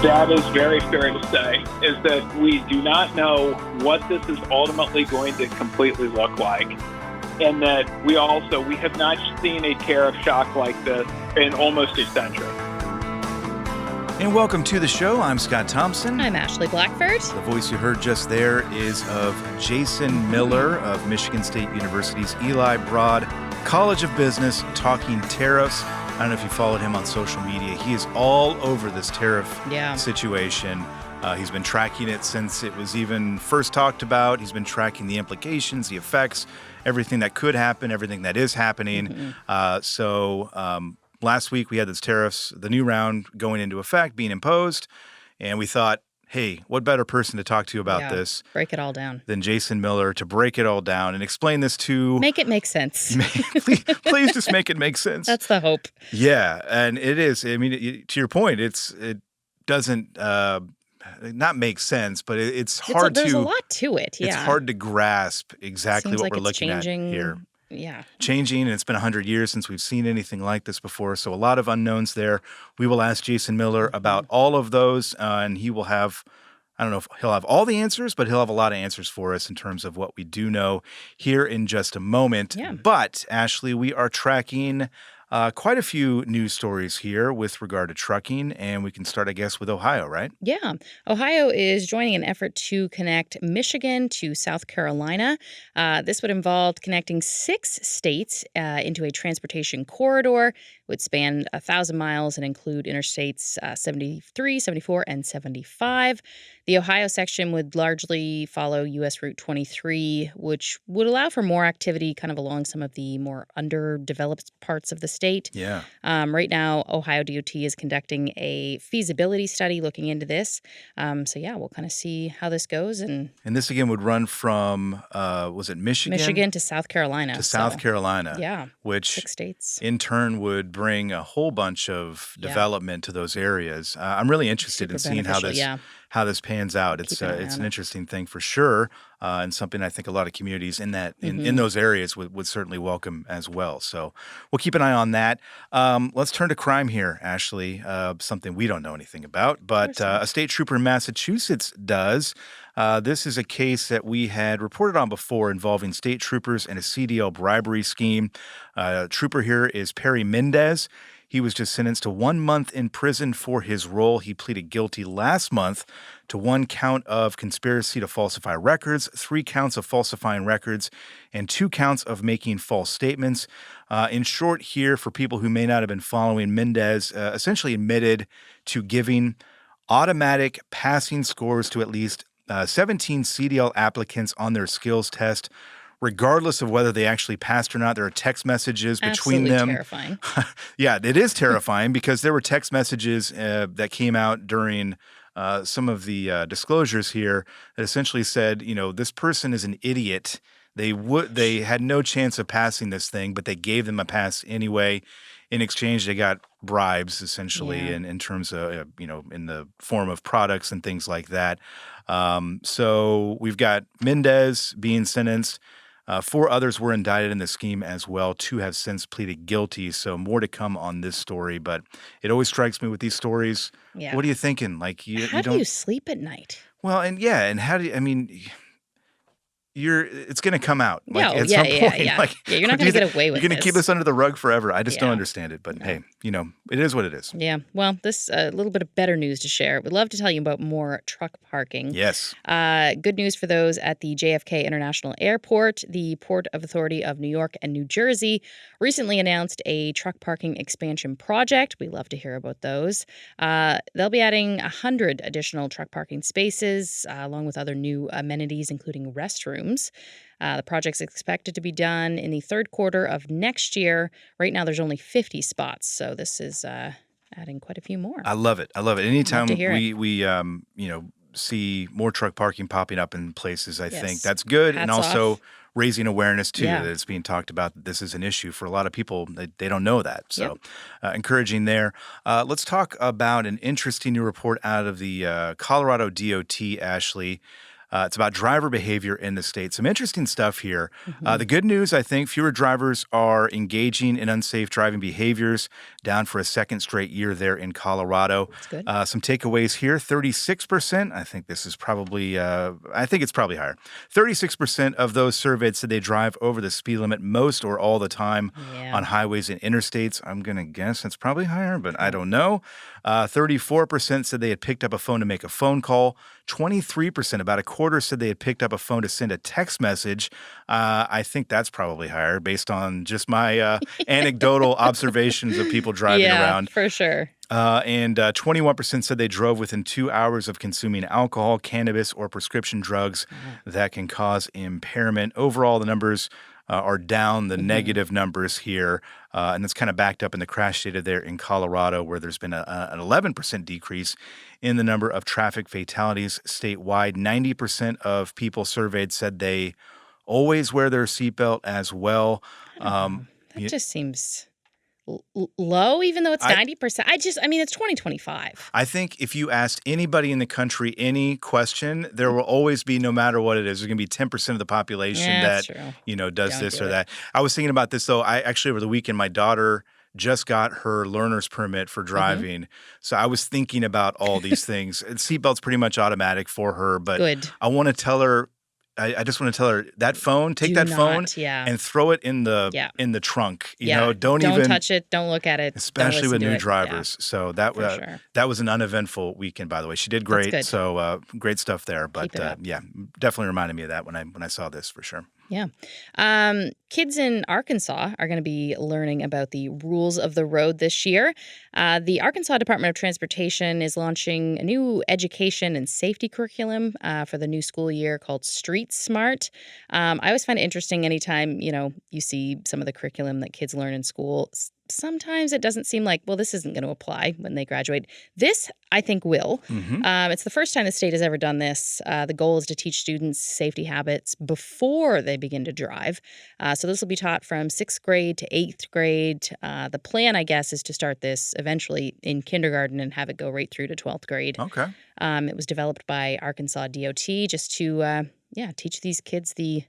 That is very fair to say, is that we do not know what this is ultimately going to completely look like. And that we have not seen a tariff shock like this in almost a century. And welcome to the show. I'm Scott Thompson. I'm Ashley Blackford. The voice you heard just there is of Jason Miller of Michigan State University's Eli Broad College of Business, talking tariffs. I don't know if you followed him on social media. He is all over this tariff situation. He's been tracking it since it was even first talked about. He's been tracking the implications, the effects, everything that could happen, everything that is happening. Last week we had those tariffs, the new round going into effect, being imposed, and we thought, hey, what better person to talk to about this break it all down than Jason Miller to break it all down and explain this to... Make it make sense. please just make it make sense. That's the hope. Yeah, and it is. I mean, to your point, it doesn't not make sense, but it's hard There's a lot to it, It's hard to grasp exactly what we're looking at here. Yeah. Changing, and it's been 100 years since we've seen anything like this before, so a lot of unknowns there. We will ask Jason Miller about all of those, and he will have, I don't know if he'll have all the answers, but he'll have a lot of answers for us in terms of what we do know here in just a moment. Yeah. But, Ashley, we are tracking quite a few news stories here with regard to trucking, and we can start, I guess, with Ohio, right? Yeah. Ohio is joining an effort to connect Michigan to South Carolina. This would involve connecting 6 states into a transportation corridor. It would span 1,000 miles and include interstates 73, 74, and 75. The Ohio section would largely follow U.S. Route 23, which would allow for more activity kind of along some of the more underdeveloped parts of the state. Yeah. Right now, Ohio DOT is conducting a feasibility study looking into this. We'll kind of see how this goes. And this again would run from, was it Michigan? Michigan to South Carolina. To South Carolina. Yeah. Which 6 states. In turn would bring a whole bunch of development to those areas. I'm really interested in seeing how this pans out. It's an interesting thing for sure, and something I think a lot of communities in those areas would certainly welcome as well. So we'll keep an eye on that. Let's turn to crime here, Ashley. Something we don't know anything about, but a state trooper in Massachusetts does. This is a case that we had reported on before involving state troopers and a CDL bribery scheme. Trooper here is Perry Mendez. He was just sentenced to 1 month in prison for his role. He pleaded guilty last month to 1 count of conspiracy to falsify records, 3 counts of falsifying records, and 2 counts of making false statements. In short here, for people who may not have been following, Mendez essentially admitted to giving automatic passing scores to at least 17 CDL applicants on their skills test, regardless of whether they actually passed or not. There are text messages between them. Terrifying. Yeah, it is terrifying because there were text messages that came out during some of the disclosures here that essentially said, this person is an idiot. They had no chance of passing this thing, but they gave them a pass anyway. In exchange, they got bribes, essentially, in terms of, in the form of products and things like that. So we've got Mendez being sentenced. 4 others were indicted in the scheme as well. 2 have since pleaded guilty. So more to come on this story. But it always strikes me with these stories. Yeah. What are you thinking? Like, how do you sleep at night? Well, and how do you, it's going to come out. At some point. You're not going to get away with it. You're going to keep this under the rug forever. I just don't understand it. But hey, it is what it is. Yeah. Well, this a little bit of better news to share. We'd love to tell you about more truck parking. Yes. Good news for those at the JFK International Airport. The Port Authority of New York and New Jersey recently announced a truck parking expansion project. We love to hear about those. They'll be adding 100 additional truck parking spaces, along with other new amenities, including restrooms. The project's expected to be done in the 3rd quarter of next year. Right now, there's only 50 spots, so this is adding quite a few more. I love it. Anytime we see more truck parking popping up in places, I think that's good. Hats and also off. Raising awareness, too, that it's being talked about that this is an issue for a lot of people. They don't know that. So encouraging there. Let's talk about an interesting new report out of the Colorado DOT, Ashley. It's about driver behavior in the state. Some interesting stuff here. The good news, I think, fewer drivers are engaging in unsafe driving behaviors, down for a second straight year there in Colorado. That's good. Some takeaways here, 36%. I think this is probably, I think it's probably higher. 36% of those surveyed said they drive over the speed limit most or all the time on highways and interstates. I'm going to guess it's probably higher, but I don't know. 34% said they had picked up a phone to make a phone call. 23%, about a quarter, said they had picked up a phone to send a text message. I think that's probably higher based on just my anecdotal observations of people driving around. Yeah, for sure. And 21% said they drove within 2 hours of consuming alcohol, cannabis, or prescription drugs that can cause impairment. Overall, the numbers are down, the negative numbers here. And it's kind of backed up in the crash data there in Colorado, where there's been an 11% decrease in the number of traffic fatalities statewide. 90% of people surveyed said they always wear their seatbelt as well. That just seems low, even though it's 90%. I mean, it's 2025. I think if you asked anybody in the country any question, there will always be, no matter what it is, there's going to be 10% of the population that, does this or that. I was thinking about this, though. I actually, over the weekend, my daughter just got her learner's permit for driving. So I was thinking about all these things. Seatbelt's pretty much automatic for her, but I want to tell her, I just want to tell her that phone, take that phone and throw it in the trunk. You know, don't even touch it. Don't look at it. Especially with new drivers. Yeah. So that was an uneventful weekend, by the way. She did great. So great stuff there. But definitely reminded me of that when I saw this for sure. Yeah. Kids in Arkansas are going to be learning about the rules of the road this year. The Arkansas Department of Transportation is launching a new education and safety curriculum for the new school year called Street Smart. I always find it interesting anytime, you see some of the curriculum that kids learn in school. Sometimes it doesn't seem like, well, this isn't going to apply when they graduate. This, I think, will. It's the first time the state has ever done this. The goal is to teach students safety habits before they begin to drive. So this will be taught from 6th grade to 8th grade. The plan, I guess, is to start this eventually in kindergarten and have it go right through to 12th grade. Okay. It was developed by Arkansas DOT just to, teach these kids the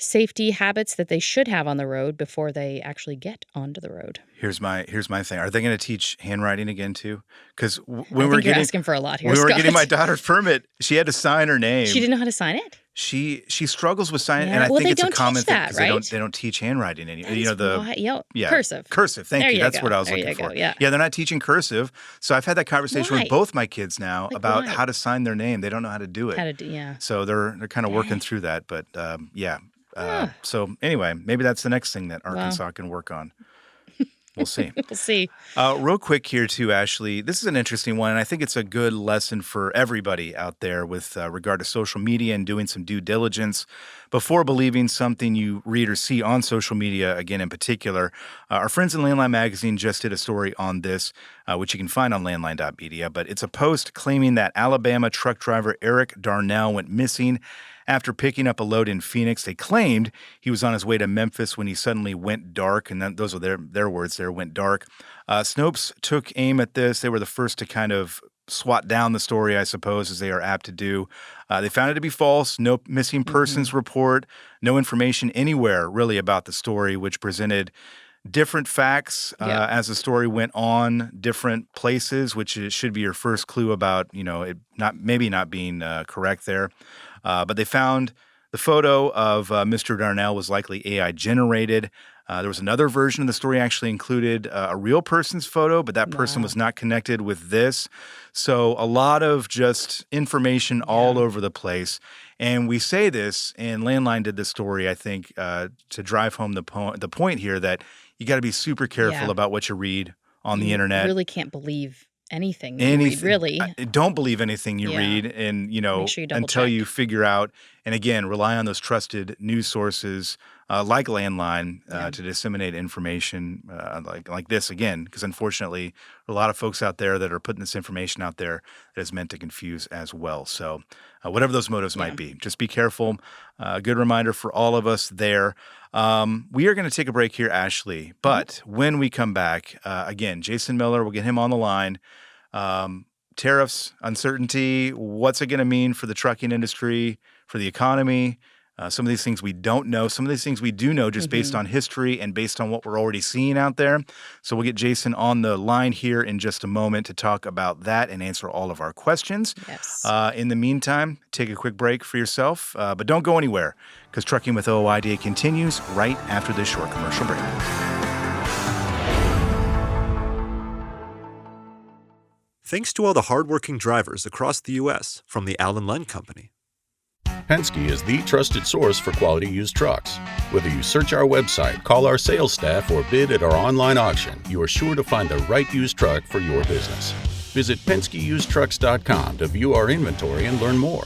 safety habits that they should have on the road before they actually get onto the road. Here's my thing. Are they going to teach handwriting again too? Because you're asking for a lot here, we were Scott. getting my daughter's permit, she had to sign her name. She didn't know how to sign it? She struggles with signing, and I think it's a common thing because they don't teach handwriting anymore. Cursive. Cursive. Thank you. That's what I was looking for. Yeah, they're not teaching cursive. So I've had that conversation with both my kids now about how to sign their name. They don't know how to do it. So they're kind of working through that. But so anyway, maybe that's the next thing that Arkansas can work on. We'll see. We'll see. Real quick here too, Ashley. This is an interesting one, and I think it's a good lesson for everybody out there with regard to social media and doing some due diligence before believing something you read or see on social media, again, in particular. Our friends in Landline Magazine just did a story on this, which you can find on landline.media, but it's a post claiming that Alabama truck driver Eric Darnell went missing after picking up a load in Phoenix. They claimed he was on his way to Memphis when he suddenly went dark, and those are their words there, went dark. Snopes took aim at this. They were the first to kind of swat down the story, I suppose, as they are apt to do. They found it to be false. No missing persons report. No information anywhere really about the story, which presented different facts as the story went on, different places, which should be your first clue about, it not being correct there. But they found the photo of Mr. Darnell was likely AI generated. There was another version of the story actually included a real person's photo, but that person was not connected with this. So a lot of just information all over the place. And we say this, and Landline did this story, I think, to drive home the point here that you got to be super careful about what you read on the internet. You really can't believe anything you read, really. Don't believe anything you read, and make sure you until check. You figure out. And again, rely on those trusted news sources like Landline to disseminate information like this again, because unfortunately, a lot of folks out there that are putting this information out there that is meant to confuse as well. So whatever those motives might be, just be careful. Good reminder for all of us there. We are going to take a break here, Ashley, but when we come back, again, Jason Miller, we'll get him on the line. tariffs, uncertainty, what's it going to mean for the trucking industry, for the economy? Some of these things we don't know. Some of these things we do know just based on history and based on what we're already seeing out there. So we'll get Jason on the line here in just a moment to talk about that and answer all of our questions. Yes. In the meantime, take a quick break for yourself, but don't go anywhere because Trucking with OOIDA continues right after this short commercial break. Thanks to all the hardworking drivers across the U.S. from the Allen Len Company. Penske is the trusted source for quality used trucks. Whether you search our website, call our sales staff, or bid at our online auction, you are sure to find the right used truck for your business. Visit PenskeUsedTrucks.com to view our inventory and learn more.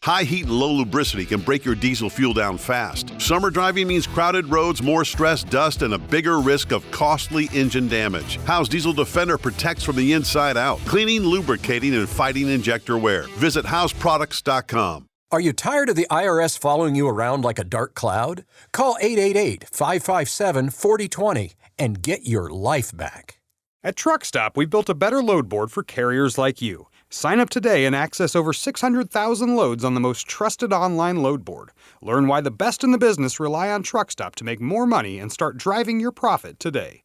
High heat and low lubricity can break your diesel fuel down fast. Summer driving means crowded roads, more stress, dust, and a bigger risk of costly engine damage. Howe's Diesel Defender protects from the inside out, cleaning, lubricating, and fighting injector wear. Visit Howe'sProducts.com. Are you tired of the IRS following you around like a dark cloud? Call 888-557-4020 and get your life back. At Truck Stop, we built a better load board for carriers like you. Sign up today and access over 600,000 loads on the most trusted online load board. Learn why the best in the business rely on Truck Stop to make more money and start driving your profit today.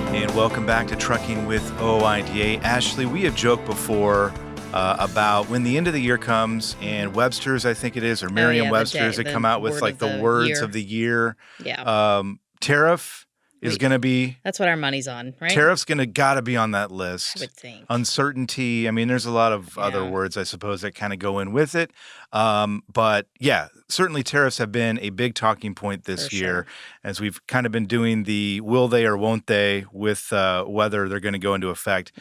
And welcome back to Trucking with OOIDA. Ashley, we have joked before about when the end of the year comes and Webster's, I think it is, or Merriam-Webster's, they come out with like the words of the year. Yeah. Tariff is going to be... That's what our money's on, right? Tariff's got to be on that list. I would think. Uncertainty. I mean, there's a lot of other words, I suppose, that kind of go in with it. But yeah, certainly tariffs have been a big talking point this year as we've kind of been doing the will they or won't they with whether they're going to go into effect.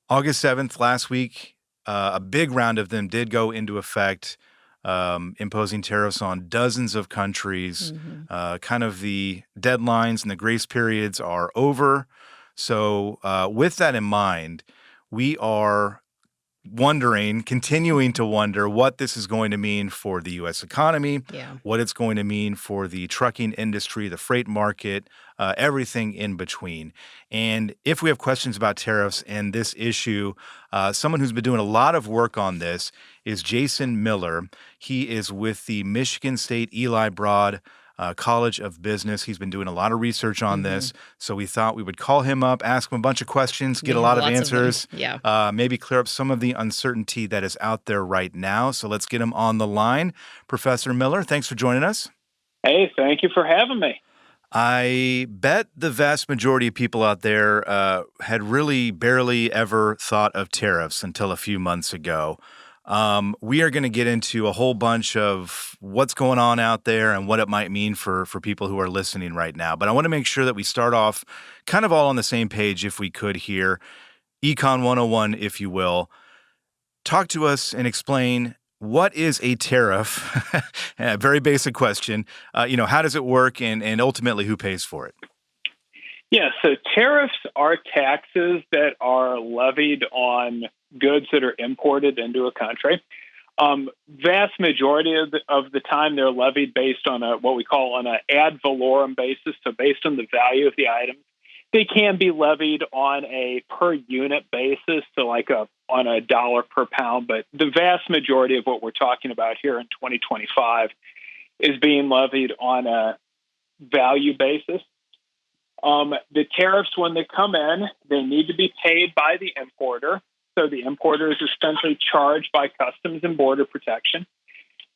August 7th, last week, a big round of them did go into effect, imposing tariffs on dozens of countries. Kind of the deadlines and the grace periods are over. So with that in mind, we are continuing to wonder what this is going to mean for the U.S. economy, what it's going to mean for the trucking industry, the freight market, everything in between. And if we have questions about tariffs and this issue, someone who's been doing a lot of work on this is Jason Miller. He is with the Michigan State Eli Broad College of Business. He's been doing a lot of research on this, so we thought we would call him up, ask him a bunch of questions, get a lot of answers, maybe clear up some of the uncertainty that is out there right now. So let's get him on the line. Professor Miller, thanks for joining us. Hey, thank you for having me. I bet the vast majority of people out there had really barely ever thought of tariffs until a few months ago. We are going to get into a whole bunch of what's going on out there and what it might mean for people who are listening right now. But I want to make sure that we start off kind of all on the same page if we could here. Econ 101, if you will. Talk to us and explain what is a tariff? A very basic question. How does it work and ultimately who pays for it? Yeah, so tariffs are taxes that are levied on goods that are imported into a country. Vast majority of the time, they're levied based on what we call an ad valorem basis, so based on the value of the item. They can be levied on a per unit basis, so like on a dollar per pound, but the vast majority of what we're talking about here in 2025 is being levied on a value basis. The tariffs, when they come in, they need to be paid by the importer. So the importer is essentially charged by Customs and Border Protection.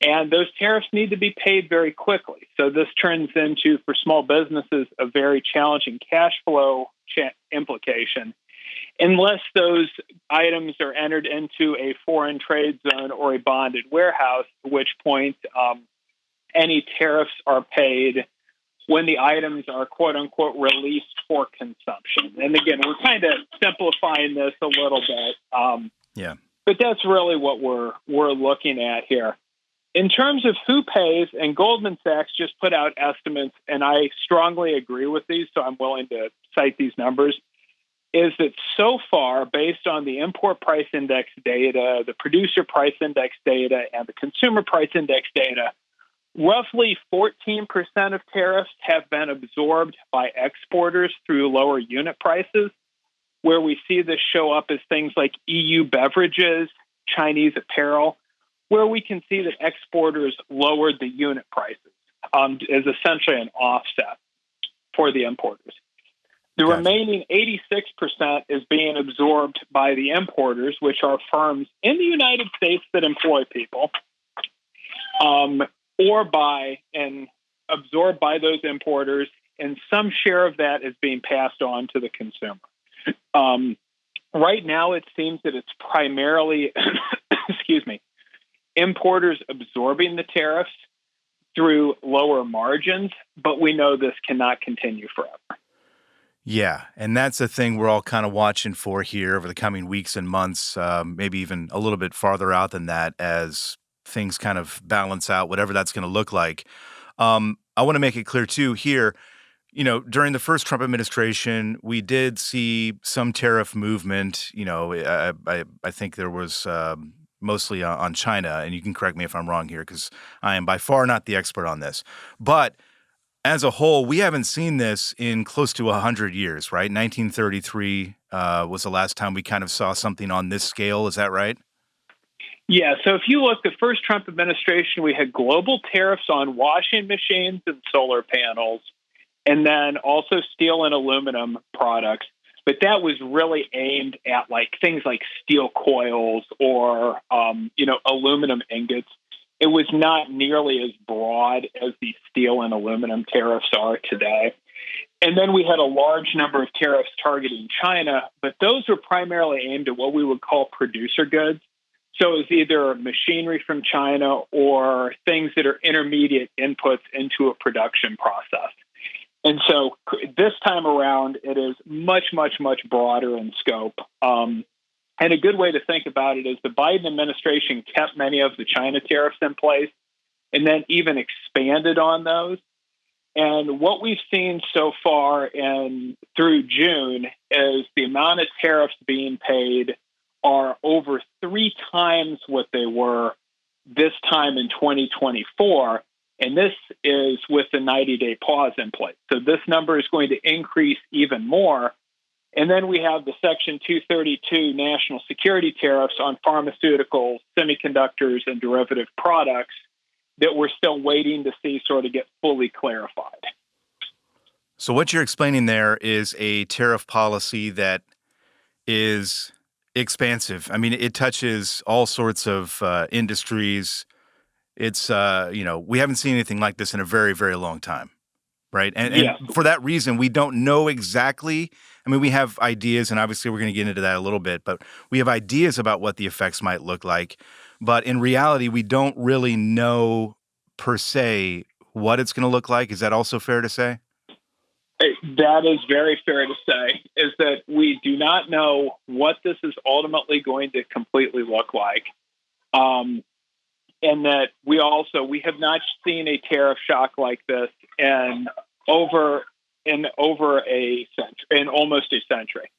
And those tariffs need to be paid very quickly. So this turns into, for small businesses, a very challenging cash flow implication. Unless those items are entered into a foreign trade zone or a bonded warehouse, at which point any tariffs are paid when the items are, quote unquote, released for consumption. And again, we're kind of simplifying this a little bit. But that's really what we're looking at here. In terms of who pays, and Goldman Sachs just put out estimates, and I strongly agree with these, so I'm willing to cite these numbers, is that so far, based on the import price index data, the producer price index data, and the consumer price index data, roughly 14% of tariffs have been absorbed by exporters through lower unit prices. Where we see this show up is things like EU beverages, Chinese apparel, where we can see that exporters lowered the unit prices as essentially an offset for the importers. The remaining 86% is being absorbed by the importers, which are firms in the United States that employ people, absorbed by those importers, and some share of that is being passed on to the consumer. Right now, it seems that it's primarily, importers absorbing the tariffs through lower margins, but we know this cannot continue forever. Yeah, and that's the thing we're all kind of watching for here over the coming weeks and months, maybe even a little bit farther out than that as things kind of balance out, whatever that's going to look like. I want to make it clear, too, here, during the first Trump administration, we did see some tariff movement. I think there was mostly on China, and you can correct me if I'm wrong here because I am by far not the expert on this. But as a whole, we haven't seen this in close to 100 years, right? 1933 was the last time we kind of saw something on this scale. Is that right? Yeah. So if you look, the first Trump administration, we had global tariffs on washing machines and solar panels, and then also steel and aluminum products. But that was really aimed at things like steel coils or, aluminum ingots. It was not nearly as broad as the steel and aluminum tariffs are today. And then we had a large number of tariffs targeting China, but those were primarily aimed at what we would call producer goods. So it was either machinery from China or things that are intermediate inputs into a production process. And so this time around, it is much, much, much broader in scope. And a good way to think about it is the Biden administration kept many of the China tariffs in place and then even expanded on those. And what we've seen so far through June is the amount of tariffs being paid are over 3 times what they were this time in 2024. And this is with the 90-day pause in place. So this number is going to increase even more. And then we have the Section 232 national security tariffs on pharmaceuticals, semiconductors, and derivative products that we're still waiting to see sort of get fully clarified. So what you're explaining there is a tariff policy that is expansive. I mean, it touches all sorts of industries. It's, we haven't seen anything like this in a very, very long time. Right. And for that reason, we don't know exactly. I mean, we have ideas, and obviously we're going to get into that a little bit, but we have ideas about what the effects might look like. But in reality, we don't really know per se what it's going to look like. Is that also fair to say? That is very fair to say, is that we do not know what this is ultimately going to completely look like. And that we have not seen a tariff shock like this in almost a century.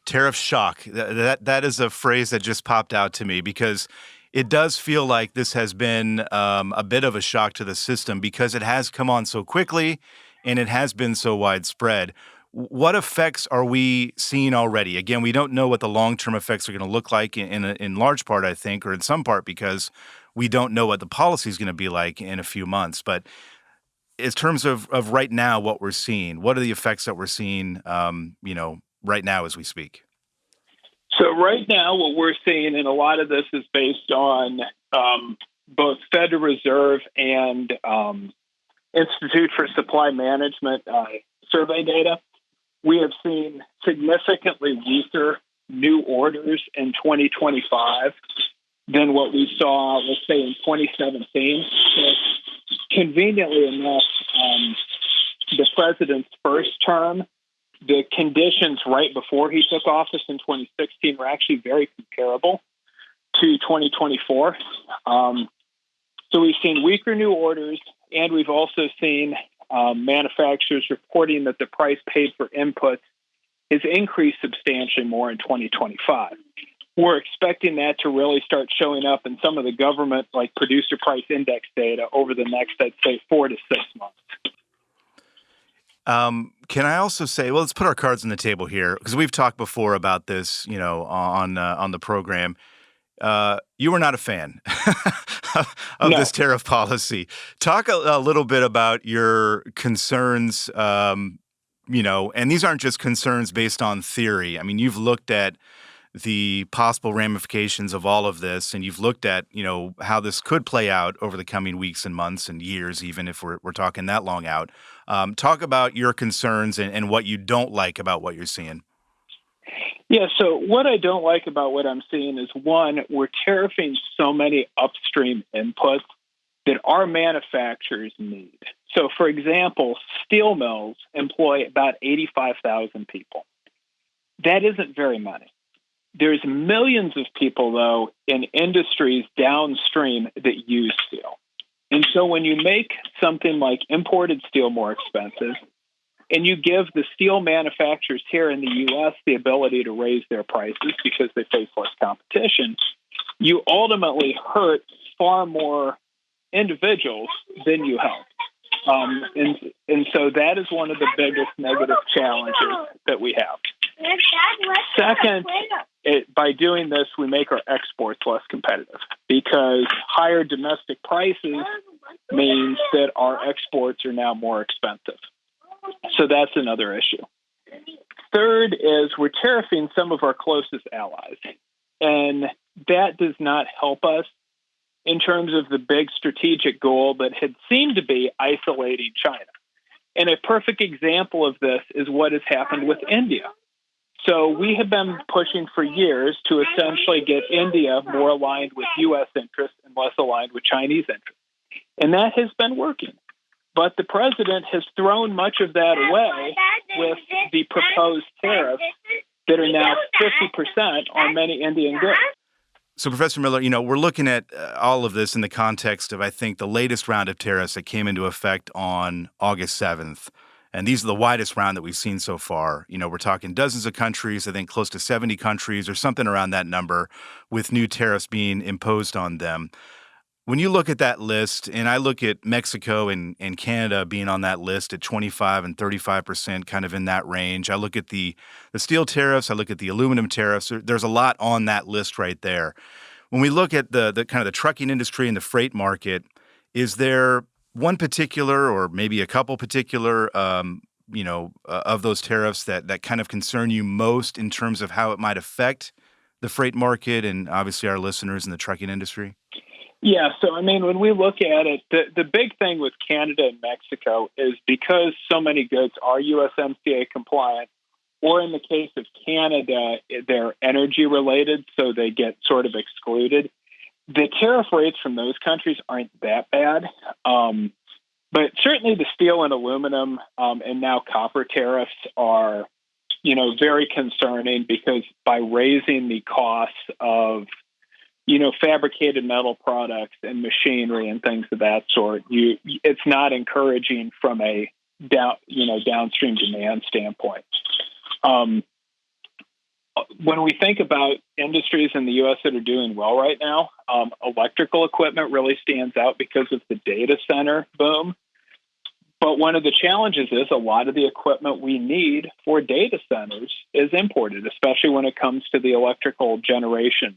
Tariff shock. That is a phrase that just popped out to me because it does feel like this has been a bit of a shock to the system because it has come on so quickly and it has been so widespread. What effects are we seeing already? Again, we don't know what the long-term effects are going to look like in large part, I think, or in some part because we don't know what the policy is going to be like in a few months. But in terms of right now, what we're seeing, what are the effects that we're seeing, right now as we speak? So right now, what we're seeing, and a lot of this is based on both Federal Reserve and Institute for Supply Management survey data, we have seen significantly weaker new orders in 2025 than what we saw, let's say, in 2017. So conveniently enough, the president's first term, the conditions right before he took office in 2016 were actually very comparable to 2024. So we've seen weaker new orders, and we've also seen manufacturers reporting that the price paid for inputs has increased substantially more in 2025. We're expecting that to really start showing up in some of the government, like producer price index data over the next, I'd say, 4 to 6 months. Can I also say, well, let's put our cards on the table here because we've talked before about this, on the program. You were not a fan of this tariff policy. Talk a little bit about your concerns, and these aren't just concerns based on theory. I mean, you've looked at the possible ramifications of all of this, and you've looked at, how this could play out over the coming weeks and months and years, even if we're talking that long out. Talk about your concerns and what you don't like about what you're seeing. Yeah, so what I don't like about what I'm seeing is, one, we're tariffing so many upstream inputs that our manufacturers need. So, for example, steel mills employ about 85,000 people. That isn't very many. There's millions of people, though, in industries downstream that use steel. And so when you make something like imported steel more expensive, and you give the steel manufacturers here in the U.S. the ability to raise their prices because they face less competition, you ultimately hurt far more individuals than you help. And so that is one of the biggest negative challenges that we have. Second, by doing this, we make our exports less competitive because higher domestic prices means that our exports are now more expensive. So that's another issue. Third is we're tariffing some of our closest allies, and that does not help us in terms of the big strategic goal that had seemed to be isolating China. And a perfect example of this is what has happened with India. So we have been pushing for years to essentially get India more aligned with U.S. interests and less aligned with Chinese interests. And that has been working. But the president has thrown much of that away with the proposed tariffs that are now 50% on many Indian goods. So, Professor Miller, we're looking at all of this in the context of, I think, the latest round of tariffs that came into effect on August 7th. And these are the widest round that we've seen so far. We're talking dozens of countries, I think close to 70 countries or something around that number, with new tariffs being imposed on them. When you look at that list, and I look at Mexico and Canada being on that list at 25 and 35%, kind of in that range. I look at the steel tariffs. I look at the aluminum tariffs. There's a lot on that list right there. When we look at the kind of the trucking industry and the freight market, is there one particular or maybe a couple particular, of those tariffs that kind of concern you most in terms of how it might affect the freight market and obviously our listeners in the trucking industry? Yeah, so when we look at it, the big thing with Canada and Mexico is because so many goods are USMCA compliant, or in the case of Canada, they're energy related, so they get sort of excluded. The tariff rates from those countries aren't that bad, but certainly the steel and aluminum and now copper tariffs are, very concerning because by raising the costs of fabricated metal products and machinery and things of that sort, it's not encouraging from a downstream demand standpoint. When we think about industries in the U.S. that are doing well right now, electrical equipment really stands out because of the data center boom. But one of the challenges is a lot of the equipment we need for data centers is imported, especially when it comes to the electrical generation.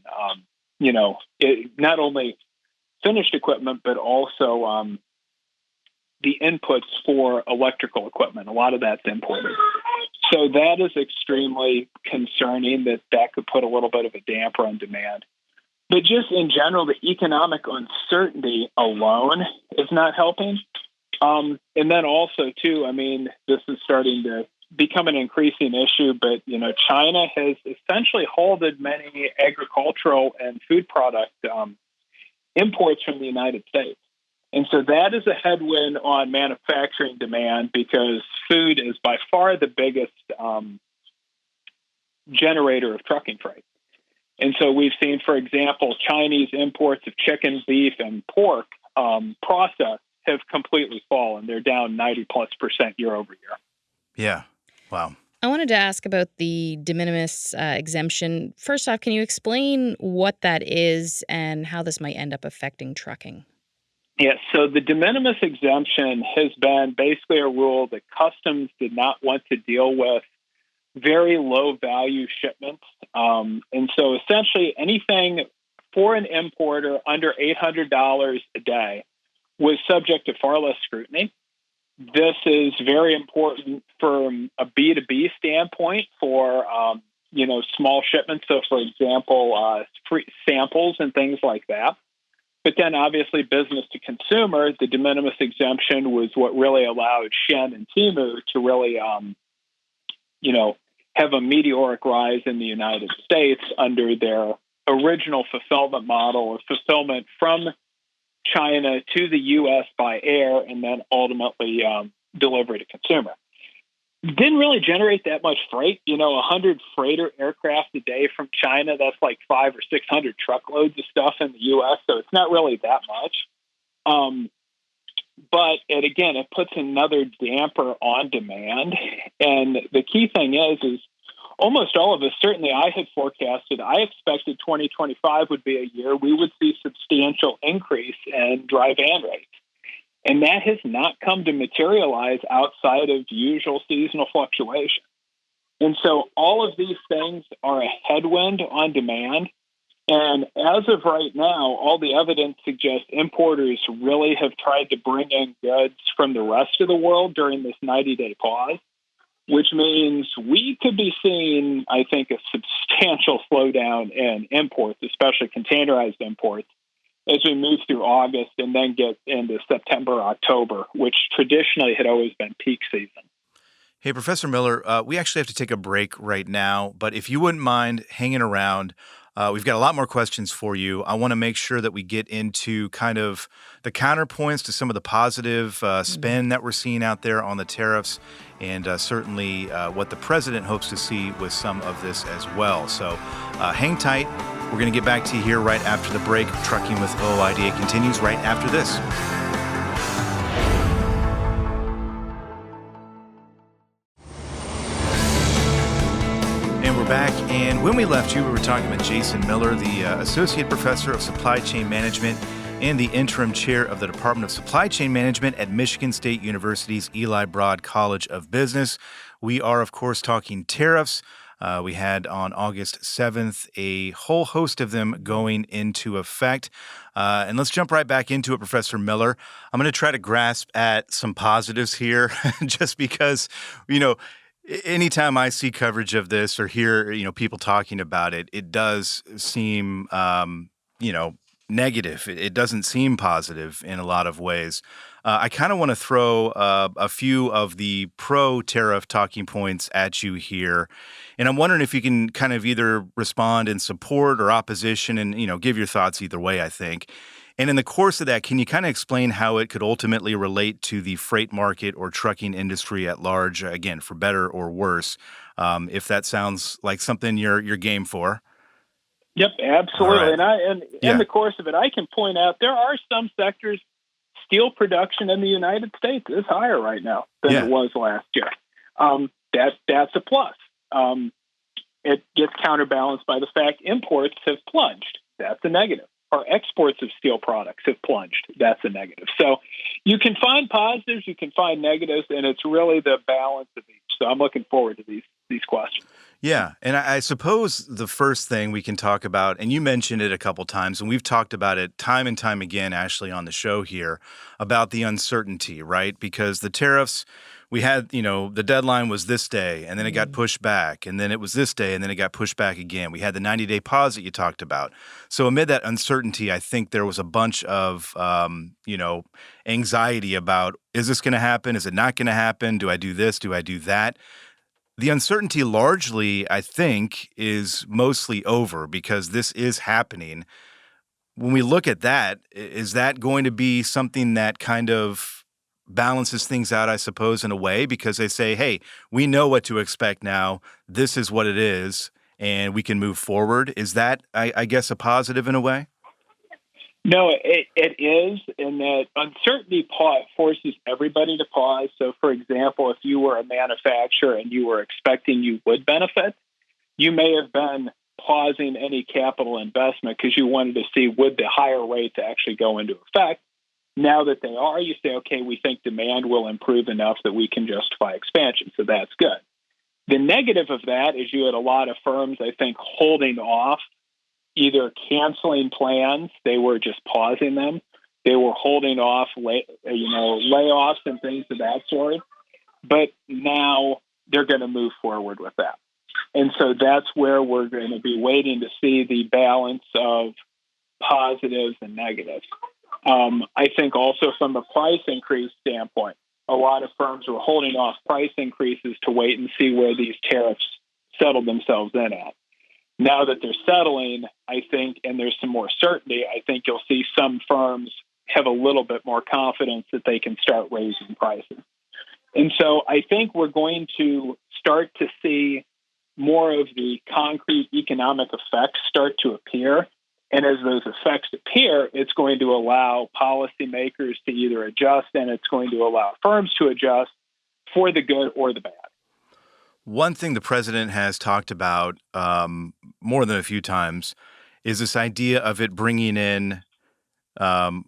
Not only finished equipment, but also the inputs for electrical equipment. A lot of that's imported. So that is extremely concerning that could put a little bit of a damper on demand. But just in general, the economic uncertainty alone is not helping. And then also, too, this is starting to become an increasing issue, but, China has essentially halted many agricultural and food product imports from the United States. And so that is a headwind on manufacturing demand because food is by far the biggest generator of trucking freight. And so we've seen, for example, Chinese imports of chicken, beef, and pork processed have completely fallen. They're down 90+% year over year. Yeah. Wow. I wanted to ask about the de minimis exemption. First off, can you explain what that is and how this might end up affecting trucking? Yeah, so the de minimis exemption has been basically a rule that customs did not want to deal with very low value shipments. And so essentially anything for an importer under $800 a day was subject to far less scrutiny. This is very important from a B2B standpoint for, small shipments. So, for example, free samples and things like that. But then obviously business to consumer, the de minimis exemption was what really allowed Shen and Temu to really, have a meteoric rise in the United States under their original fulfillment model of fulfillment from China to the U.S. by air and then ultimately delivery to consumer. Didn't really generate that much freight. 100 freighter aircraft a day from China, that's like 500 or 600 truckloads of stuff in the U.S., so it's not really that much. But it puts another damper on demand. And the key thing is almost all of us, certainly I had forecasted, I expected 2025 would be a year we would see substantial increase in dry van rates. And that has not come to materialize outside of usual seasonal fluctuation. And so all of these things are a headwind on demand. And as of right now, all the evidence suggests importers really have tried to bring in goods from the rest of the world during this 90-day pause, which means we could be seeing, I think, a substantial slowdown in imports, especially containerized imports, as we move through August and then get into September, October, which traditionally had always been peak season. Hey, Professor Miller, we actually have to take a break right now, but if you wouldn't mind hanging around, we've got a lot more questions for you. I want to make sure that we get into kind of the counterpoints to some of the positive spin that we're seeing out there on the tariffs, and certainly what the president hopes to see with some of this as well. So hang tight. We're going to get back to you here right after the break. Trucking with OOIDA continues right after this. And we're back, and when we left you, we were talking with Jason Miller, the Associate Professor of Supply Chain Management and the Interim Chair of the Department of Supply Chain Management at Michigan State University's Eli Broad College of Business. We are, of course, talking tariffs. We had on August 7th a whole host of them going into effect. And let's jump right back into it, Professor Miller. I'm going to try to grasp at some positives here just because, anytime I see coverage of this or hear, people talking about it, it does seem, negative. It doesn't seem positive in a lot of ways. I kind of want to throw a few of the pro-tariff talking points at you here. And I'm wondering if you can kind of either respond in support or opposition and, give your thoughts either way, I think. And in the course of that, can you kind of explain how it could ultimately relate to the freight market or trucking industry at large, again, for better or worse, if that sounds like something you're game for? Yep, absolutely. Right. And in the course of it, I can point out there are some sectors, steel production in the United States is higher right now than it was last year. That's a plus. It gets counterbalanced by the fact imports have plunged. That's a negative. Our exports of steel products have plunged. That's a negative. So you can find positives, you can find negatives, and it's really the balance of each. So I'm looking forward to these questions. Yeah, and I suppose the first thing we can talk about, and you mentioned it a couple times, and we've talked about it time and time again, Ashley, on the show here, about the uncertainty, right? Because the tariffs, we had, the deadline was this day, and then it got pushed back, and then it was this day, and then it got pushed back again. We had the 90-day pause that you talked about. So amid that uncertainty, I think there was a bunch of, anxiety about, is this going to happen? Is it not going to happen? Do I do this? Do I do that? The uncertainty largely, I think, is mostly over because this is happening. When we look at that, is that going to be something that kind of balances things out, I suppose, in a way? Because they say, hey, we know what to expect now. This is what it is, and we can move forward. Is that, I guess, a positive in a way? No, it is, in that uncertainty forces everybody to pause. So, for example, if you were a manufacturer and you were expecting you would benefit, you may have been pausing any capital investment because you wanted to see would the higher rates actually go into effect. Now that they are, you say, okay, we think demand will improve enough that we can justify expansion. So that's good. The negative of that is you had a lot of firms, I think, holding off, either canceling plans, they were just pausing them, they were holding off, layoffs and things of that sort. But now they're going to move forward with that. And so that's where we're going to be waiting to see the balance of positives and negatives. I think also from a price increase standpoint, a lot of firms were holding off price increases to wait and see where these tariffs settle themselves in at. Now that they're settling, I think, and there's some more certainty, I think you'll see some firms have a little bit more confidence that they can start raising prices. And so I think we're going to start to see more of the concrete economic effects start to appear. And as those effects appear, it's going to allow policymakers to either adjust, and it's going to allow firms to adjust for the good or the bad. One thing the president has talked about more than a few times is this idea of it bringing in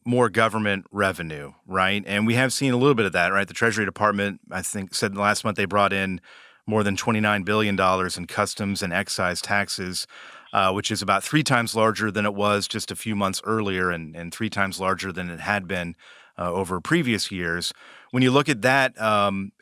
more government revenue, right? And we have seen a little bit of that, right? The Treasury Department, I think, said last month they brought in more than $29 billion in customs and excise taxes, which is about 3 times larger than it was just a few months earlier and 3 times larger than it had been over previous years. When you look at that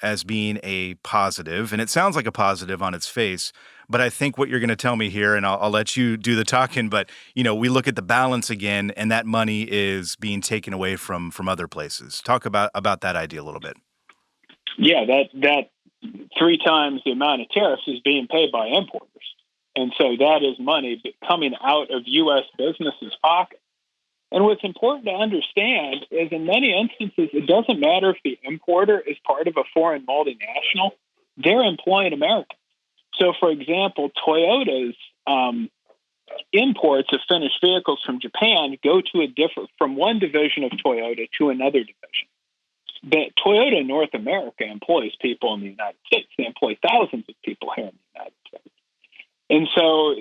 as being a positive, and it sounds like a positive on its face, but I think what you're going to tell me here, and I'll let you do the talking, but we look at the balance again, and that money is being taken away from other places. Talk about that idea a little bit. Yeah, that 3 times the amount of tariffs is being paid by importers. And so that is money coming out of U.S. businesses' pockets. And what's important to understand is in many instances, it doesn't matter if the importer is part of a foreign multinational, they're employing Americans. So, for example, Toyota's imports of finished vehicles from Japan go to from one division of Toyota to another division. But Toyota North America employs people in the United States. They employ thousands of people here in the United States. And so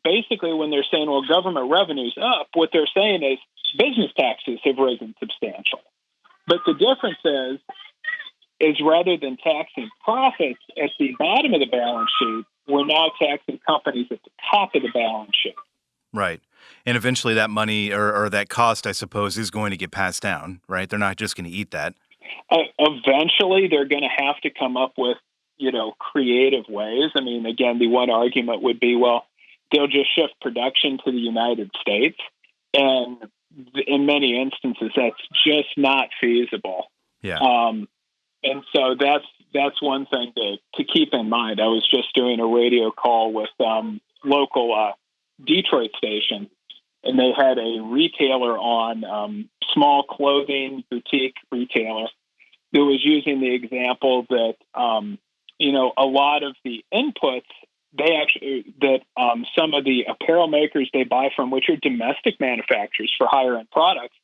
basically when they're saying, well, government revenue's up, what they're saying is business taxes have risen substantially. But the difference is rather than taxing profits at the bottom of the balance sheet, we're now taxing companies at the top of the balance sheet. Right. And eventually that money or that cost, I suppose, is going to get passed down, right? They're not just going to eat that. Eventually they're going to have to come up with creative ways. I mean, again, the one argument would be, well, they'll just shift production to the United States. And in many instances, that's just not feasible. Yeah. And so that's one thing to keep in mind. I was just doing a radio call with local Detroit station, and they had a retailer on, small clothing boutique retailer, who was using the example that a lot of the inputs some of the apparel makers they buy from, which are domestic manufacturers for higher end products,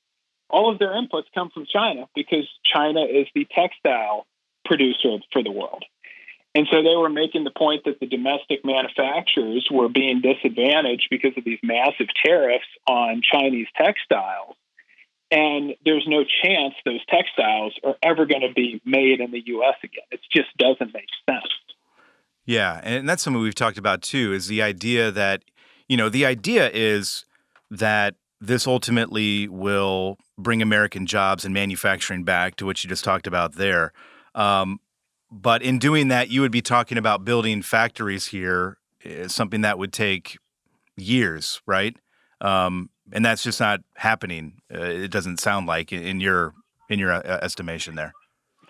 all of their inputs come from China because China is the textile producer for the world. And so they were making the point that the domestic manufacturers were being disadvantaged because of these massive tariffs on Chinese textiles. And there's no chance those textiles are ever going to be made in the U.S. again. It just doesn't make sense. Yeah, and that's something we've talked about too, is the idea that, the idea is that this ultimately will bring American jobs and manufacturing back to what you just talked about there. But in doing that, you would be talking about building factories here, something that would take years, right? And that's just not happening. It doesn't sound like in your estimation there.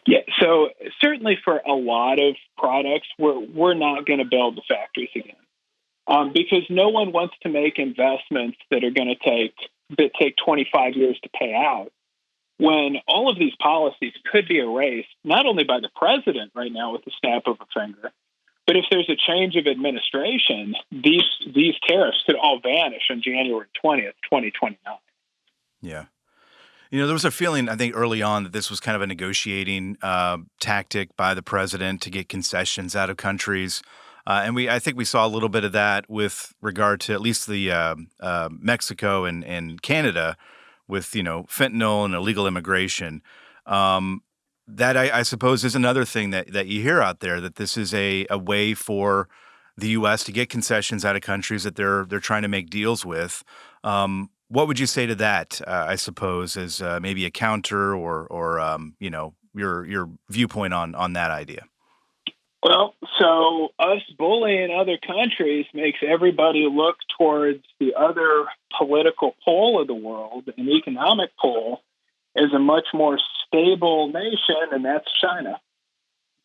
Yeah, so certainly for a lot of products, we're not going to build the factories again because no one wants to make investments that are going to take 25 years to pay out. When all of these policies could be erased, not only by the president right now with the snap of a finger, but if there's a change of administration, these tariffs could all vanish on January 20th, 2029. Yeah. There was a feeling, I think, early on that this was kind of a negotiating tactic by the president to get concessions out of countries. And I think we saw a little bit of that with regard to at least the Mexico and Canada, fentanyl and illegal immigration. That I suppose is another thing that you hear out there, that this is a way for the U.S. to get concessions out of countries that they're trying to make deals with. What would you say to that? I suppose as maybe a counter or your viewpoint on that idea. Well, so us bullying other countries makes everybody look towards the other political pole of the world, an economic pole, as a much more stable nation, and that's China.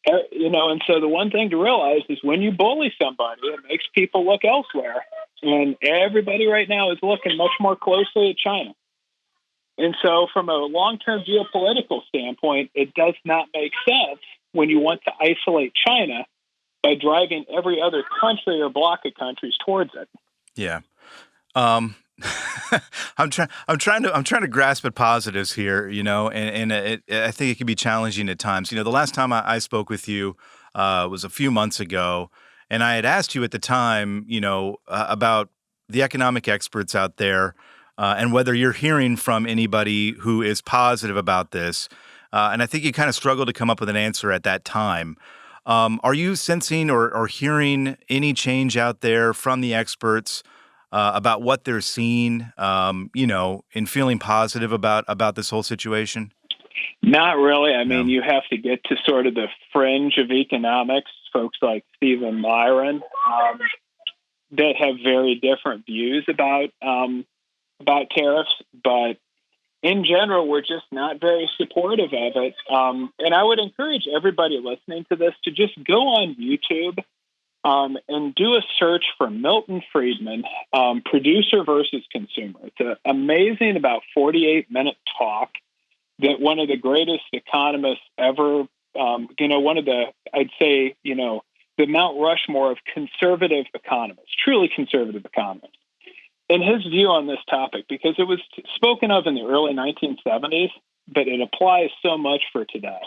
And so the one thing to realize is when you bully somebody, it makes people look elsewhere. And everybody right now is looking much more closely at China. And so from a long-term geopolitical standpoint, it does not make sense when you want to isolate China by driving every other country or bloc of countries towards it. Yeah. I'm trying to grasp at positives here, and I think it can be challenging at times. The last time I spoke with you was a few months ago, and I had asked you at the time, about the economic experts out there and whether you're hearing from anybody who is positive about this. And I think you kind of struggled to come up with an answer at that time. Are you sensing or hearing any change out there from the experts about what they're seeing, and feeling positive about this whole situation? Not really. I mean, you have to get to sort of the fringe of economics, folks like Stephen Myron, that have very different views about tariffs. But in general, we're just not very supportive of it. And I would encourage everybody listening to this to just go on YouTube and do a search for Milton Friedman, Producer versus Consumer. It's an amazing, about 48-minute talk that one of the greatest economists ever, one of the, I'd say, the Mount Rushmore of conservative economists, truly conservative economists, and his view on this topic, because it was spoken of in the early 1970s, but it applies so much for today.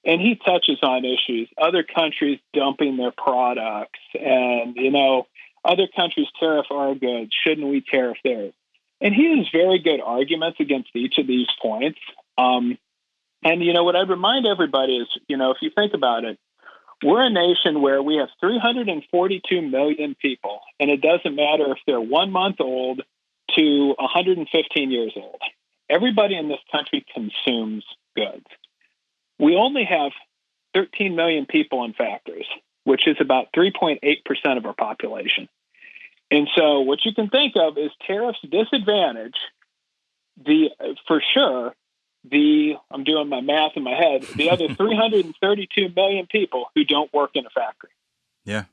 And he touches on issues, other countries dumping their products and, other countries tariff our goods. Shouldn't we tariff theirs? And he has very good arguments against each of these points. What I'd remind everybody is, if you think about it, we're a nation where we have 342 million people, and it doesn't matter if they're 1 month old to 115 years old. Everybody in this country consumes goods. We only have 13 million people in factories, which is about 3.8% of our population. And so what you can think of is tariffs disadvantage I'm doing my math in my head, the other 332 million people who don't work in a factory. Yeah.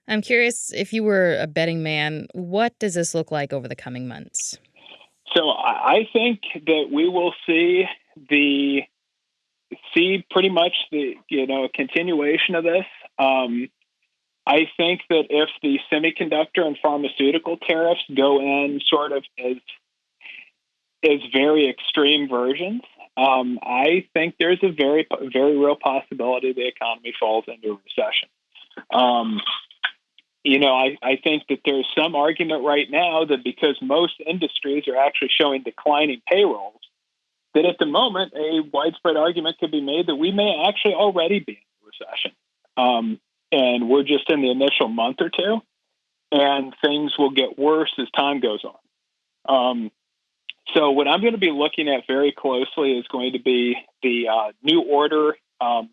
I'm curious, if you were a betting man, what does this look like over the coming months? So I think that we will see pretty much the continuation of this. I think that if the semiconductor and pharmaceutical tariffs go in sort of as very extreme versions, I think there's a very, very real possibility the economy falls into a recession. I think that there's some argument right now that because most industries are actually showing declining payrolls, that at the moment, a widespread argument could be made that we may actually already be in a recession. And we're just in the initial month or two, and things will get worse as time goes on. So what I'm going to be looking at very closely is going to be the new order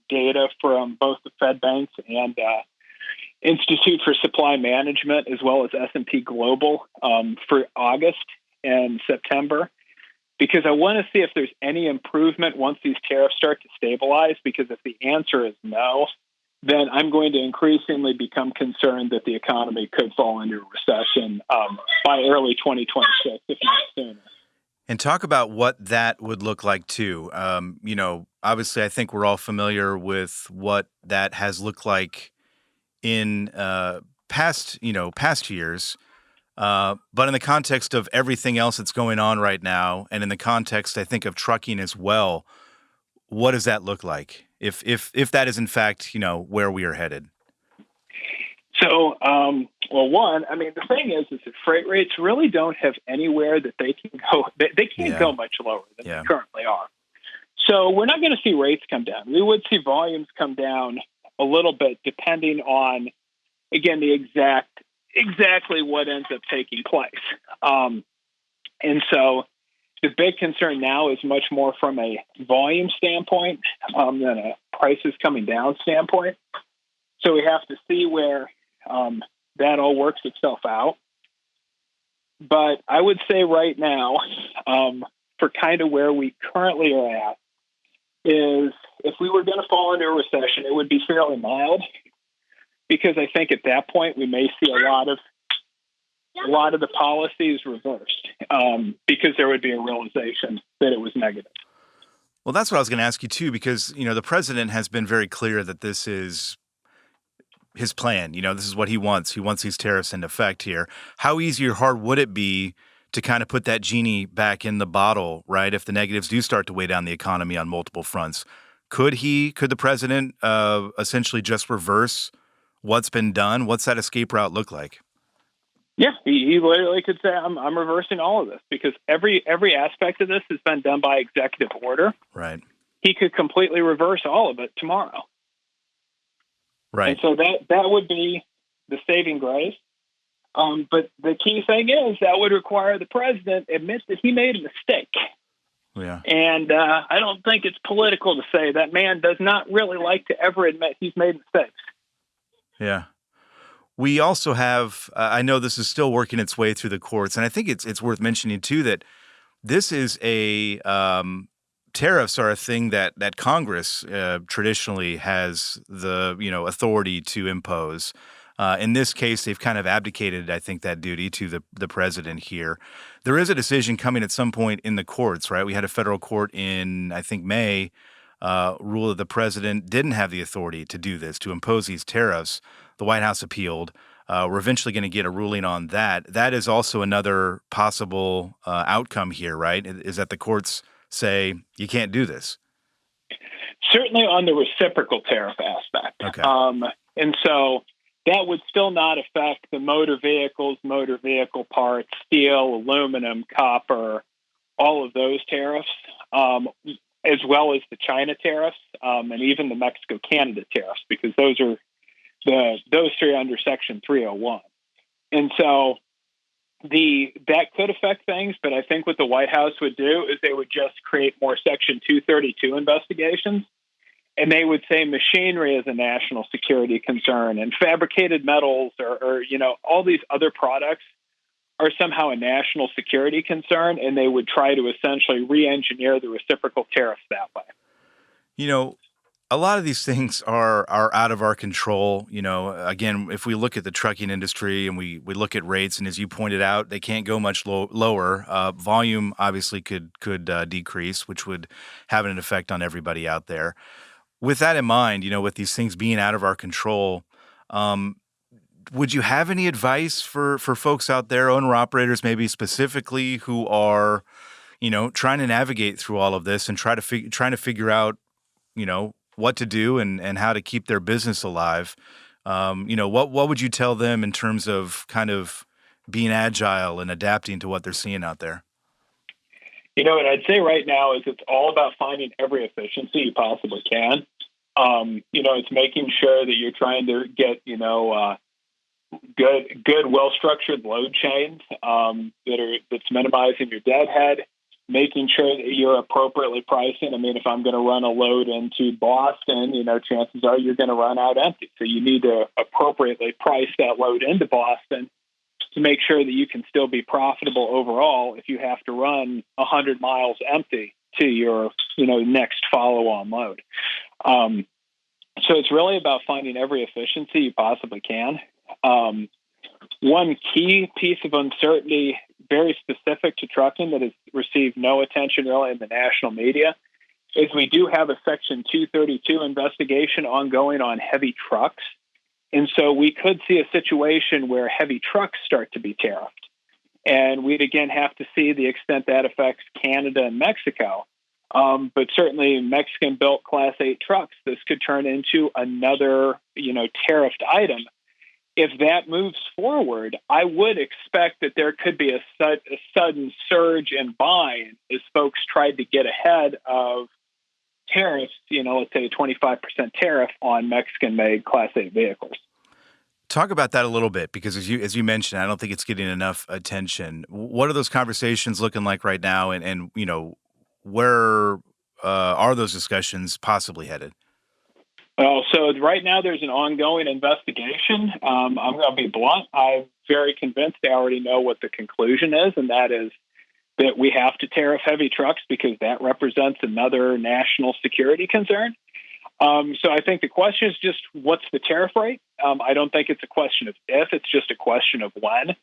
data from both the Fed banks and Institute for Supply Management, as well as S&P Global for August and September, because I want to see if there's any improvement once these tariffs start to stabilize, because if the answer is no, then I'm going to increasingly become concerned that the economy could fall into a recession by early 2026, if not sooner. And talk about what that would look like, too. Obviously, I think we're all familiar with what that has looked like in past years. But in the context of everything else that's going on right now, and in the context, I think, of trucking as well, what does that look like if that is, in fact, where we are headed? So, well, one, I mean, the thing is that freight rates really don't have anywhere that they can go. They can't go much lower than they currently are. So we're not going to see rates come down. We would see volumes come down a little bit, depending on, again, exactly what ends up taking place. And so the big concern now is much more from a volume standpoint than a prices coming down standpoint. So we have to see where that all works itself out. But I would say right now, for kind of where we currently are at, is if we were going to fall into a recession, it would be fairly mild, because I think at that point we may see a lot of the policies reversed, because there would be a realization that it was negative. Well, that's what I was going to ask you too, because the president has been very clear that this is his plan. This is what he wants. He wants these tariffs in effect here. How easy or hard would it be to kind of put that genie back in the bottle, right? If the negatives do start to weigh down the economy on multiple fronts, could the president essentially just reverse what's been done? What's that escape route look like? Yeah, he literally could say, I'm reversing all of this, because every aspect of this has been done by executive order. Right. He could completely reverse all of it tomorrow. Right. And so that would be the saving grace. But the key thing is that would require the president admit that he made a mistake. Yeah. And I don't think it's political to say that man does not really like to ever admit he's made mistakes. Yeah. We also have, I know this is still working its way through the courts, and I think it's worth mentioning too that this is tariffs are a thing that Congress traditionally has the authority to impose. In this case, they've kind of abdicated, I think, that duty to the president here. There is a decision coming at some point in the courts, right? We had a federal court in, I think, May rule that the president didn't have the authority to do this, to impose these tariffs. The White House appealed. We're eventually going to get a ruling on that. That is also another possible outcome here, right? Is that the courts say you can't do this? Certainly on the reciprocal tariff aspect. Okay. And so that would still not affect the motor vehicles, motor vehicle parts, steel, aluminum, copper, all of those tariffs, as well as the China tariffs, and even the Mexico-Canada tariffs, because those three are under Section 301. And so that could affect things, but I think what the White House would do is they would just create more Section 232 investigations, and they would say machinery is a national security concern, and fabricated metals or all these other products are somehow a national security concern, and they would try to essentially re-engineer the reciprocal tariffs that way. A lot of these things are out of our control. Again, if we look at the trucking industry and we look at rates, and as you pointed out, they can't go much lower. Volume obviously could decrease, which would have an effect on everybody out there. With that in mind, with these things being out of our control, would you have any advice for folks out there, owner-operators maybe specifically, who are, trying to navigate through all of this and trying to figure out, what to do and how to keep their business alive? What would you tell them in terms of kind of being agile and adapting to what they're seeing out there? What I'd say right now is it's all about finding every efficiency you possibly can. It's making sure that you're trying to get, good, well-structured load chains that's minimizing your deadhead, making sure that you're appropriately pricing. I mean, if I'm going to run a load into Boston, chances are you're going to run out empty. So you need to appropriately price that load into Boston to make sure that you can still be profitable overall if you have to run 100 miles empty to your, next follow-on load. So it's really about finding every efficiency you possibly can. One key piece of uncertainty, very specific to trucking, that has received no attention really in the national media, is we do have a Section 232 investigation ongoing on heavy trucks. And so we could see a situation where heavy trucks start to be tariffed. And we'd again have to see the extent that affects Canada and Mexico. But certainly Mexican-built Class 8 trucks, this could turn into another, tariffed item. if that moves forward, I would expect that there could be a sudden surge in buying as folks tried to get ahead of tariffs, let's say a 25% tariff on Mexican-made Class 8 vehicles. Talk about that a little bit, because as you mentioned, I don't think it's getting enough attention. What are those conversations looking like right now, and where are those discussions possibly headed? Well, so right now there's an ongoing investigation. I'm going to be blunt. I'm very convinced they already know what the conclusion is, and that is that we have to tariff heavy trucks because that represents another national security concern. So I think the question is just, what's the tariff rate? I don't think it's a question of if, it's just a question of when.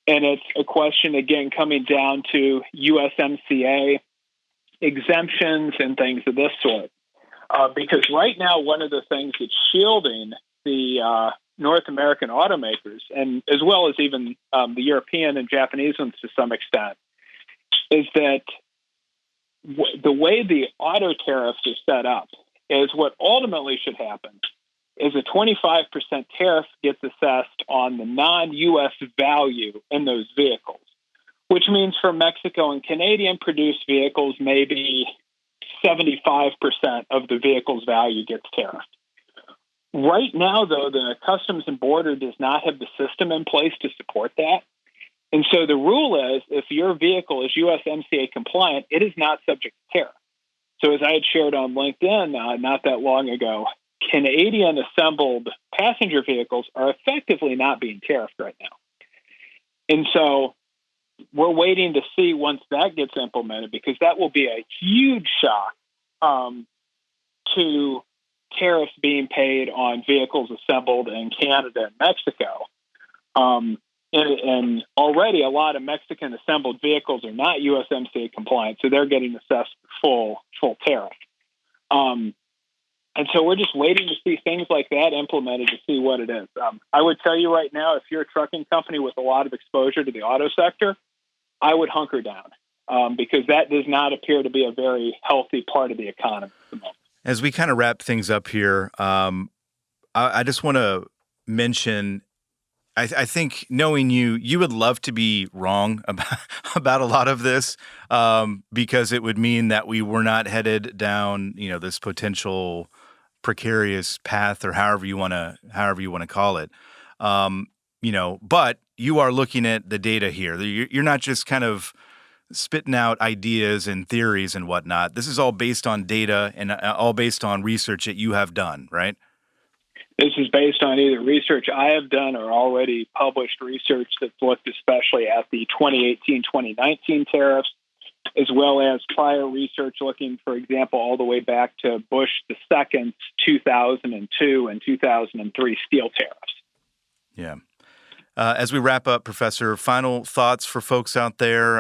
And it's a question, again, coming down to USMCA exemptions and things of this sort. Because right now, one of the things that's shielding the North American automakers, and as well as even the European and Japanese ones to some extent, is that the way the auto tariffs are set up is what ultimately should happen is a 25% tariff gets assessed on the non-U.S. value in those vehicles, which means for Mexico and Canadian-produced vehicles, maybe 75% of the vehicle's value gets tariffed. Right now, though, the Customs and Border does not have the system in place to support that. And so the rule is, if your vehicle is USMCA compliant, it is not subject to tariff. So as I had shared on LinkedIn not that long ago, Canadian assembled passenger vehicles are effectively not being tariffed right now. And so we're waiting to see once that gets implemented, because that will be a huge shock to tariffs being paid on vehicles assembled in Canada and Mexico. And already a lot of Mexican assembled vehicles are not USMCA compliant, so they're getting assessed full tariff. And so we're just waiting to see things like that implemented to see what it is. I would tell you right now, if you're a trucking company with a lot of exposure to the auto sector, I would hunker down because that does not appear to be a very healthy part of the economy at the moment. As we kind of wrap things up here, I just want to mention, I think knowing you would love to be wrong about a lot of this because it would mean that we were not headed down, this potential precarious path, or however you want to call it. But you are looking at the data here. You're not just kind of spitting out ideas and theories and whatnot. This is all based on data and all based on research that you have done, right? This is based on either research I have done or already published research that's looked especially at the 2018-2019 tariffs, as well as prior research looking, for example, all the way back to Bush II's 2002 and 2003 steel tariffs. Yeah. As we wrap up, Professor, final thoughts for folks out there.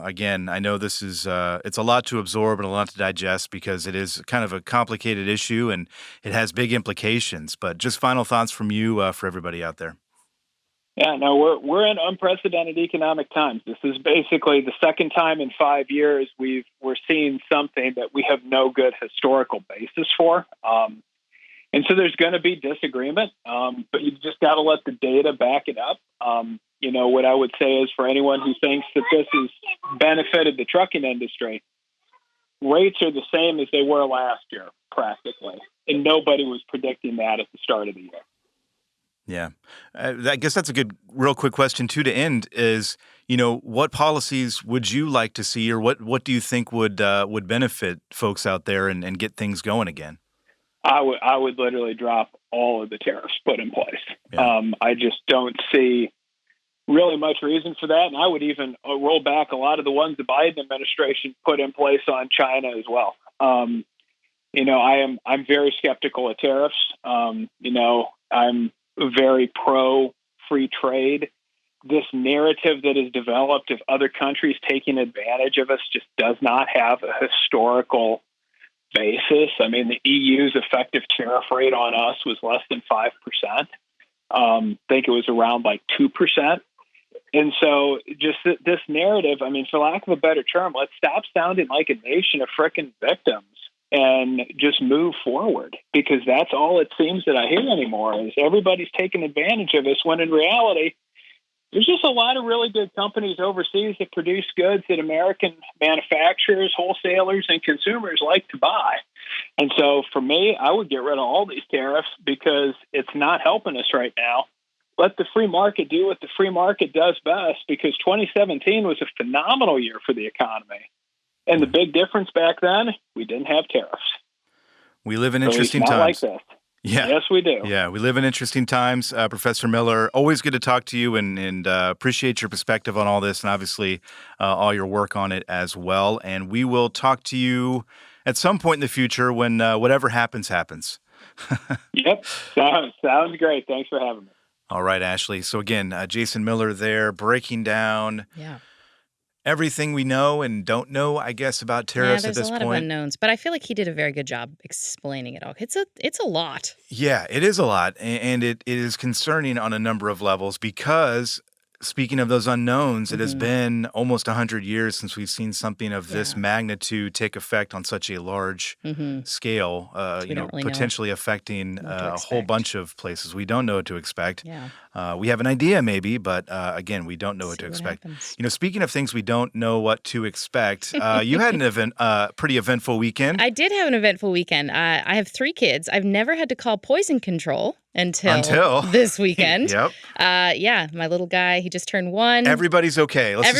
Again, I know this is it's a lot to absorb and a lot to digest because it is kind of a complicated issue and it has big implications. But just final thoughts from you for everybody out there. Yeah, no, we're in unprecedented economic times. This is basically the second time in 5 years we're seeing something that we have no good historical basis for. And so there's going to be disagreement, but you just got to let the data back it up. What I would say is, for anyone who thinks that this has benefited the trucking industry, rates are the same as they were last year, practically. And nobody was predicting that at the start of the year. Yeah. I guess that's a good, real quick question, too, to end is, what policies would you like to see, or what do you think would benefit folks out there and get things going again? I would literally drop all of the tariffs put in place. Yeah. I just don't see really much reason for that. And I would even roll back a lot of the ones the Biden administration put in place on China as well. I'm very skeptical of tariffs. I'm very pro free trade. This narrative that is developed of other countries taking advantage of us just does not have a historical basis. I mean, the EU's effective tariff rate on us was less than 5%. I think it was around like 2%. And so just this narrative, I mean, for lack of a better term, let's stop sounding like a nation of frickin' victims and just move forward, because that's all it seems that I hear anymore is everybody's taking advantage of us, when in reality, there's just a lot of really good companies overseas that produce goods that American manufacturers, wholesalers, and consumers like to buy. And so for me, I would get rid of all these tariffs because it's not helping us right now. Let the free market do what the free market does best, because 2017 was a phenomenal year for the economy. And the big difference back then, we didn't have tariffs. We live in interesting times. Not like this. Yeah. Yes, we do. Yeah, we live in interesting times. Professor Miller, always good to talk to you, and appreciate your perspective on all this, and obviously all your work on it as well. And we will talk to you at some point in the future when whatever happens. Yep. Sounds great. Thanks for having me. All right, Ashley. So again, Jason Miller there breaking down everything we know and don't know, I guess, about tariffs at this point. There's a lot of unknowns, but I feel like he did a very good job explaining it all. It's a lot. Yeah, it is a lot, and it is concerning on a number of levels because, speaking of those unknowns, it has been almost 100 years since we've seen something of this magnitude take effect on such a large scale, really potentially affecting a whole bunch of places. We don't know what to expect. Yeah. We have an idea maybe, but again, we don't know what to expect. Speaking of things we don't know what to expect, you had an pretty eventful weekend. I did have an eventful weekend. I have 3 kids. I've never had to call poison control until this weekend. Yep. My little guy, he just turned 1. Everybody's okay. Let's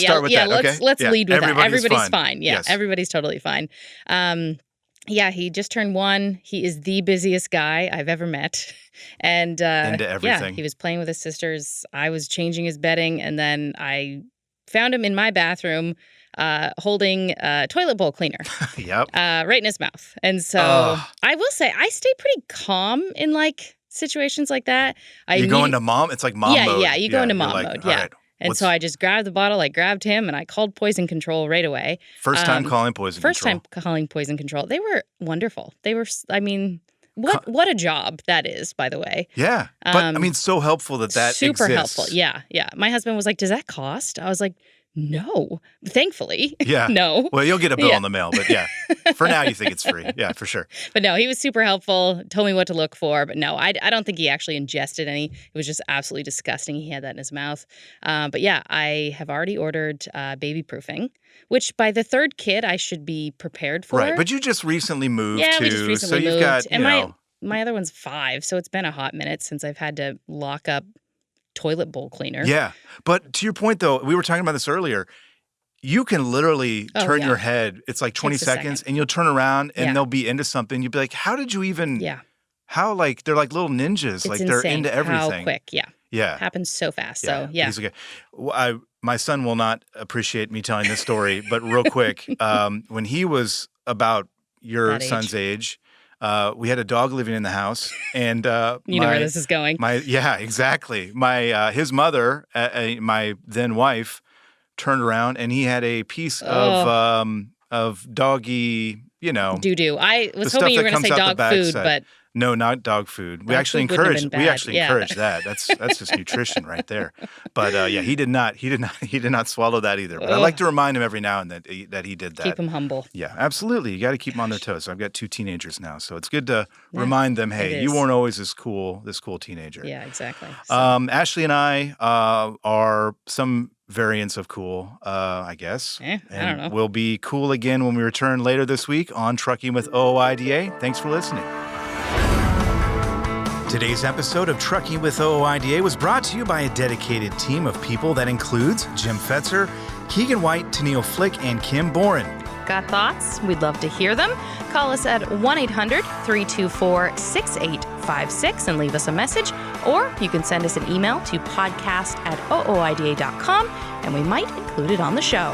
start with that. Let's lead with that. Everybody's fine. Yeah, yes. Everybody's totally fine. He just turned 1. He is the busiest guy I've ever met. And into everything. He was playing with his sisters. I was changing his bedding, and then I found him in my bathroom holding a toilet bowl cleaner. Yep. Right in his mouth. And so I will say I stay pretty calm in situations like that. You go into mom? It's like mom mode. Yeah, you go into mom mode. Yeah. Right, and so I just grabbed the bottle, I grabbed him, and I called poison control right away. First time calling poison control. First time calling poison control. They were wonderful. They were, what a job that is, by the way. Yeah. But, so helpful that super exists. Helpful. Yeah. My husband was like, does that cost? I was like, no. Thankfully. Yeah. No. Well, you'll get a bill in the mail, but yeah. For now, you think it's free. Yeah, for sure. But no, he was super helpful, told me what to look for. But no, I don't think he actually ingested any. It was just absolutely disgusting. He had that in his mouth. But yeah, I have already ordered baby proofing, which by the 3rd kid, I should be prepared for. Right. But you just recently moved we just recently so moved. You've got, and my other one's 5, so it's been a hot minute since I've had to lock up toilet bowl cleaner. Yeah. But to your point, though, we were talking about this earlier. You can literally turn your head. It's like 20 seconds, and you'll turn around, and they'll be into something. You'll be like, how did you even how, they're like little ninjas. It's they're insane into everything. how quick, Yeah. Happens so fast. So, yeah. He's okay. My son will not appreciate me telling this story, but real quick, when he was about your son's age, we had a dog living in the house, and you know where this is going. Exactly. His mother, my then wife, turned around, and he had a piece of doggy, doo-doo. I was hoping you were going to say dog food, but no, not dog food. We actually encourage that. That's just nutrition right there. But he did not swallow that either. But I like to remind him every now and then that he did that. Keep him humble. Yeah, absolutely. You got to keep them on their toes. I've got 2 teenagers now, so it's good to remind them, hey, you weren't always this cool teenager. Yeah, exactly. So. Ashley and I are some variants of cool, I guess. I don't know. We'll be cool again when we return later this week on Trucking with OOIDA. Thanks for listening. Today's episode of Trucking with OOIDA was brought to you by a dedicated team of people that includes Jim Fetzer, Keegan White, Tennille Flick, and Kim Boren. Got thoughts? We'd love to hear them. Call us at 1-800-324-6856 and leave us a message. Or you can send us an email to podcast@ooida.com, and we might include it on the show.